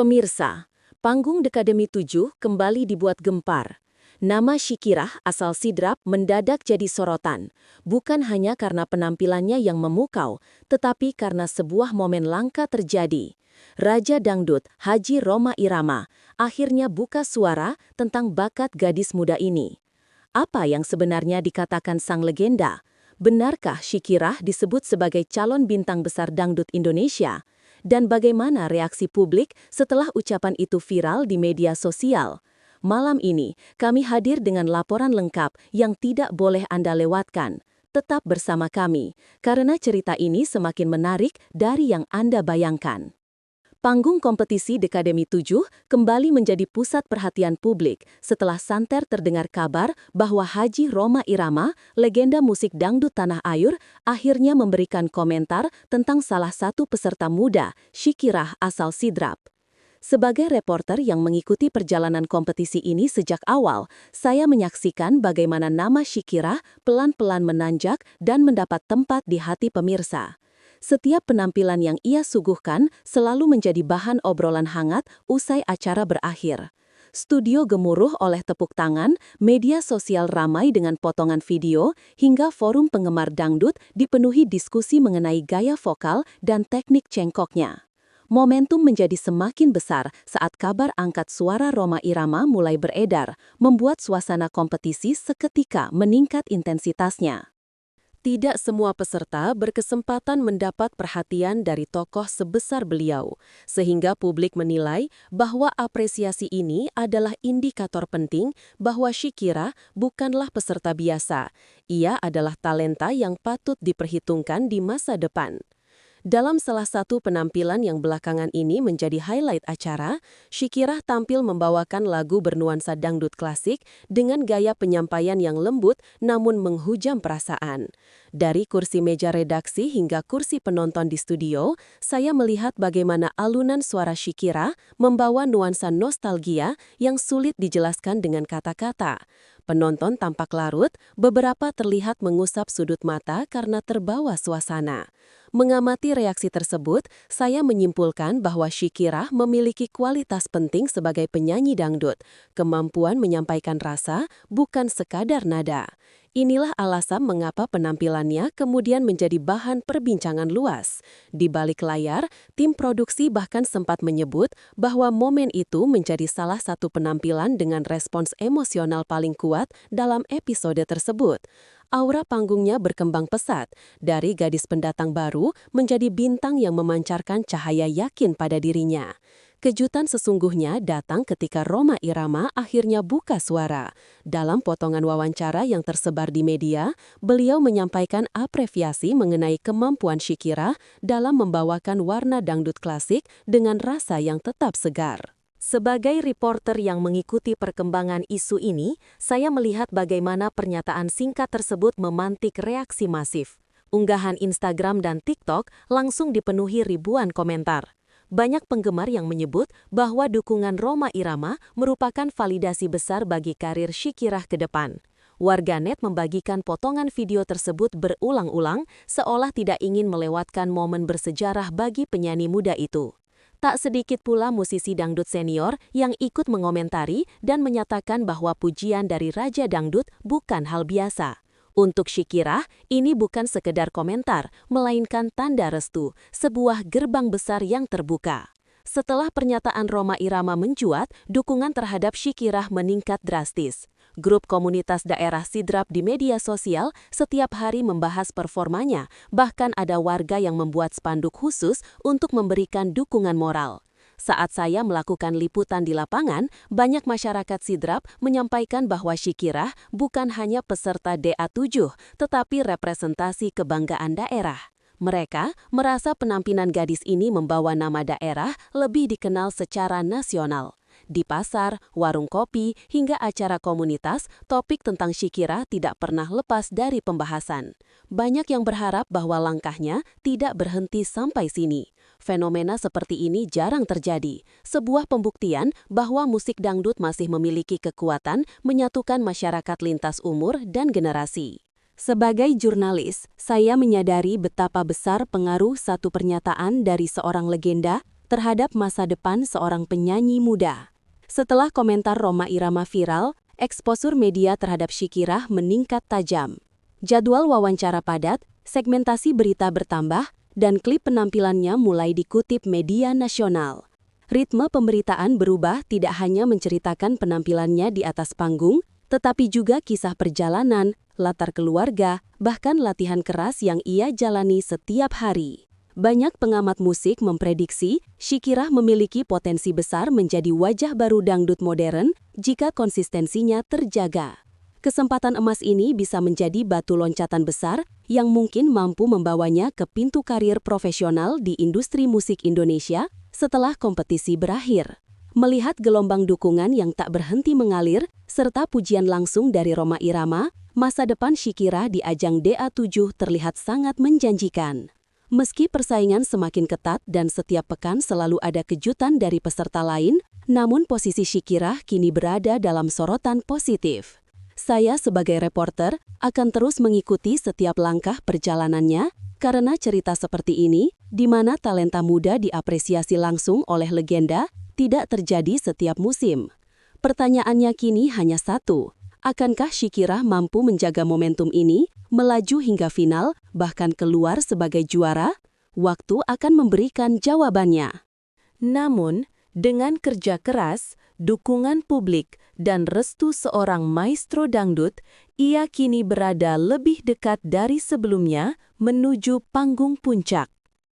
Pemirsa, panggung Dekademi 7 kembali dibuat gempar. Nama Shikirah asal Sidrap mendadak jadi sorotan, bukan hanya karena penampilannya yang memukau, tetapi karena sebuah momen langka terjadi. Raja Dangdut, Haji Rhoma Irama, akhirnya buka suara tentang bakat gadis muda ini. Apa yang sebenarnya dikatakan sang legenda? Benarkah Shikirah disebut sebagai calon bintang besar dangdut Indonesia? Dan bagaimana reaksi publik setelah ucapan itu viral di media sosial? Malam ini, kami hadir dengan laporan lengkap yang tidak boleh Anda lewatkan. Tetap bersama kami, karena cerita ini semakin menarik dari yang Anda bayangkan. Panggung kompetisi Dekademi 7 kembali menjadi pusat perhatian publik setelah santer terdengar kabar bahwa Haji Rhoma Irama, legenda musik dangdut tanah air, akhirnya memberikan komentar tentang salah satu peserta muda, Shikirah asal Sidrap. Sebagai reporter yang mengikuti perjalanan kompetisi ini sejak awal, saya menyaksikan bagaimana nama Shikirah pelan-pelan menanjak dan mendapat tempat di hati pemirsa. Setiap penampilan yang ia suguhkan selalu menjadi bahan obrolan hangat usai acara berakhir. Studio gemuruh oleh tepuk tangan, media sosial ramai dengan potongan video, hingga forum penggemar dangdut dipenuhi diskusi mengenai gaya vokal dan teknik cengkoknya. Momentum menjadi semakin besar saat kabar angkat suara Rhoma Irama mulai beredar, membuat suasana kompetisi seketika meningkat intensitasnya. Tidak semua peserta berkesempatan mendapat perhatian dari tokoh sebesar beliau, sehingga publik menilai bahwa apresiasi ini adalah indikator penting bahwa Shikirah bukanlah peserta biasa. Ia adalah talenta yang patut diperhitungkan di masa depan. Dalam salah satu penampilan yang belakangan ini menjadi highlight acara, Shikirah tampil membawakan lagu bernuansa dangdut klasik dengan gaya penyampaian yang lembut namun menghujam perasaan. Dari kursi meja redaksi hingga kursi penonton di studio, saya melihat bagaimana alunan suara Shikirah membawa nuansa nostalgia yang sulit dijelaskan dengan kata-kata. Penonton tampak larut, beberapa terlihat mengusap sudut mata karena terbawa suasana. Mengamati reaksi tersebut, saya menyimpulkan bahwa Shikirah memiliki kualitas penting sebagai penyanyi dangdut, kemampuan menyampaikan rasa, bukan sekadar nada. Inilah alasan mengapa penampilannya kemudian menjadi bahan perbincangan luas. Di balik layar, tim produksi bahkan sempat menyebut bahwa momen itu menjadi salah satu penampilan dengan respons emosional paling kuat dalam episode tersebut. Aura panggungnya berkembang pesat, dari gadis pendatang baru menjadi bintang yang memancarkan cahaya yakin pada dirinya. Kejutan sesungguhnya datang ketika Rhoma Irama akhirnya buka suara. Dalam potongan wawancara yang tersebar di media, beliau menyampaikan apresiasi mengenai kemampuan Shikirah dalam membawakan warna dangdut klasik dengan rasa yang tetap segar. Sebagai reporter yang mengikuti perkembangan isu ini, saya melihat bagaimana pernyataan singkat tersebut memantik reaksi masif. Unggahan Instagram dan TikTok langsung dipenuhi ribuan komentar. Banyak penggemar yang menyebut bahwa dukungan Rhoma Irama merupakan validasi besar bagi karir Shikirah ke depan. Warganet membagikan potongan video tersebut berulang-ulang, seolah tidak ingin melewatkan momen bersejarah bagi penyanyi muda itu. Tak sedikit pula musisi dangdut senior yang ikut mengomentari dan menyatakan bahwa pujian dari Raja Dangdut bukan hal biasa. Untuk Shikirah, ini bukan sekedar komentar, melainkan tanda restu, sebuah gerbang besar yang terbuka. Setelah pernyataan Rhoma Irama mencuat, dukungan terhadap Shikirah meningkat drastis. Grup komunitas daerah Sidrap di media sosial setiap hari membahas performanya, bahkan ada warga yang membuat spanduk khusus untuk memberikan dukungan moral. Saat saya melakukan liputan di lapangan, banyak masyarakat Sidrap menyampaikan bahwa Shikirah bukan hanya peserta DA7, tetapi representasi kebanggaan daerah. Mereka merasa penampilan gadis ini membawa nama daerah lebih dikenal secara nasional. Di pasar, warung kopi, hingga acara komunitas, topik tentang Shikirah tidak pernah lepas dari pembahasan. Banyak yang berharap bahwa langkahnya tidak berhenti sampai sini. Fenomena seperti ini jarang terjadi, sebuah pembuktian bahwa musik dangdut masih memiliki kekuatan menyatukan masyarakat lintas umur dan generasi. Sebagai jurnalis, saya menyadari betapa besar pengaruh satu pernyataan dari seorang legenda terhadap masa depan seorang penyanyi muda. Setelah komentar Rhoma Irama viral, eksposur media terhadap Shakira meningkat tajam. Jadwal wawancara padat, segmentasi berita bertambah, dan klip penampilannya mulai dikutip media nasional. Ritme pemberitaan berubah tidak hanya menceritakan penampilannya di atas panggung, tetapi juga kisah perjalanan, latar keluarga, bahkan latihan keras yang ia jalani setiap hari. Banyak pengamat musik memprediksi Shakira memiliki potensi besar menjadi wajah baru dangdut modern jika konsistensinya terjaga. Kesempatan emas ini bisa menjadi batu loncatan besar yang mungkin mampu membawanya ke pintu karir profesional di industri musik Indonesia setelah kompetisi berakhir. Melihat gelombang dukungan yang tak berhenti mengalir, serta pujian langsung dari Rhoma Irama, masa depan Shakira di ajang DA7 terlihat sangat menjanjikan. Meski persaingan semakin ketat dan setiap pekan selalu ada kejutan dari peserta lain, namun posisi Shakira kini berada dalam sorotan positif. Saya sebagai reporter akan terus mengikuti setiap langkah perjalanannya, karena cerita seperti ini, di mana talenta muda diapresiasi langsung oleh legenda, tidak terjadi setiap musim. Pertanyaannya kini hanya satu, akankah Shakira mampu menjaga momentum ini, melaju hingga final, bahkan keluar sebagai juara? Waktu akan memberikan jawabannya. Namun, dengan kerja keras, dukungan publik, dan restu seorang maestro dangdut, ia kini berada lebih dekat dari sebelumnya menuju panggung puncak.